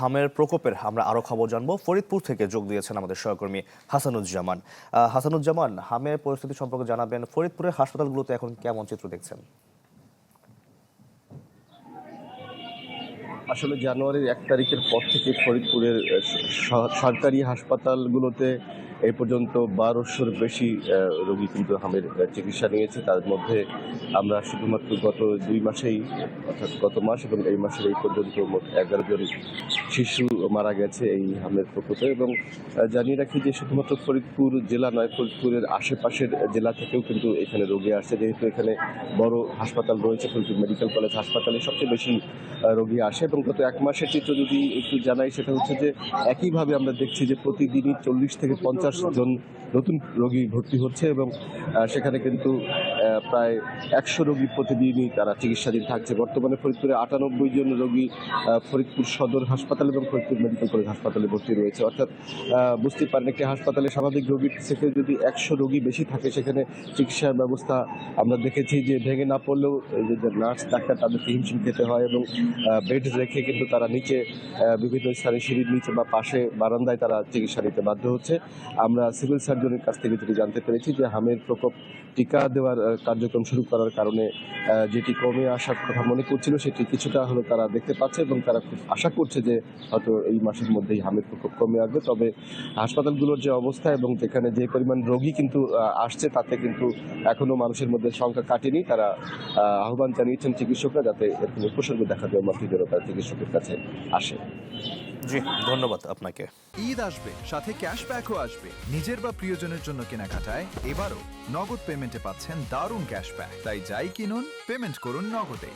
হামের প্রকোপের আমরা আরো খবর জানবো। ফরিদপুর থেকে যোগ দিয়েছেন আমাদের সহকর্মী হাসানুজ্জামান। হাসানুজ্জামান, হামের পরিস্থিতি সম্পর্কে জানাবেন। ফরিদপুরের হাসপাতালগুলোতে এখন কেমন চিত্র দেখছেন? আসলে জানুয়ারির 1 তারিখের পর থেকে ফরিদপুরের সরকারি হাসপাতালগুলোতে এই পর্যন্ত 1200-র বেশি রোগী কিন্তু হামের চিকিৎসা নিয়েছে। তার মধ্যে আমরা শুধুমাত্র গত 2 মাসেই, অর্থাৎ গত মাস এবং এই মাসের এই পর্যন্ত মোট 11 জন শিশু মারা গেছে এই হামের প্রকোপে। এবং জানিয়ে রাখি যে শুধুমাত্র ফরিদপুর জেলা নয়, ফরিদপুরের আশেপাশের জেলা থেকেও কিন্তু এখানে রোগী আসছে। যেহেতু এখানে বড় হাসপাতাল রয়েছে, ফরিদপুর মেডিকেল কলেজ হাসপাতালে সবচেয়ে বেশি রোগী আসে। এবং গত 1 মাসের চিত্র যদি একটু জানাই, সেটা হচ্ছে যে একইভাবে আমরা দেখছি যে প্রতিদিনই 40 থেকে 50 জন নতুন রোগী ভর্তি হচ্ছে এবং সেখানে কিন্তু প্রায় 100 রোগী প্রতিদিনই তারা চিকিৎসাধীন থাকছে। বর্তমানে ফরিদপুরে 98 জন রোগী ফরিদপুর সদর হাসপাতাল এবং ফরিদপুর মেডিকেল কলেজ হাসপাতালে ভর্তি রয়েছে। অর্থাৎ বুঝতে পারেন, একটি হাসপাতালে স্বাভাবিক রোগীর থেকে যদি 100 রোগী বেশি থাকে, সেখানে চিকিৎসার ব্যবস্থা আমরা দেখেছি যে ভেঙে না পড়লেও নার্স ডাক্তার তাদেরকে হিমশিম খেতে হয় এবং বেড রেখে কিন্তু তারা নিচে বিভিন্ন স্থানে সিঁড়ির নিচে বা পাশে বারান্দায় তারা চিকিৎসা নিতে বাধ্য হচ্ছে। আমরা সিভিল সার্জনের কাছ থেকে যেটি জানতে পেরেছি যে হামের প্রকোপ টিকা দেওয়ার কার্যক্রম শুরু করার কারণে যেটি কমে আসার কথা মনে করছিল, সেটি কিছুটা হলো তারা দেখতে পাচ্ছে এবং তারা খুব আশা করছে যে হয়তো এই মাসের মধ্যেই হামের প্রকোপ কমে আসবে। তবে হাসপাতালগুলোর যে অবস্থা এবং যেখানে যে পরিমাণ রোগী কিন্তু আসছে, তাতে কিন্তু এখনো মানুষের মধ্যে সংখ্যা কাটেনি। তারা আহ্বান জানিয়েছেন চিকিৎসকরা যাতে এরকম উপসর্গ দেখা দেওয়া মাত্রই যেন তারা চিকিৎসকের কাছে আসে। জি, ধন্যবাদ আপনাকে। ঈদ আসবে, সাথে ক্যাশব্যাকও আসবে। নিজের বা প্রিয়জনের জন্য কেনাকাটায় এবারও নগদ পেমেন্টে পাচ্ছেন দারুণ ক্যাশব্যাক। তাই যাই কিনুন, পেমেন্ট করুন নগদে।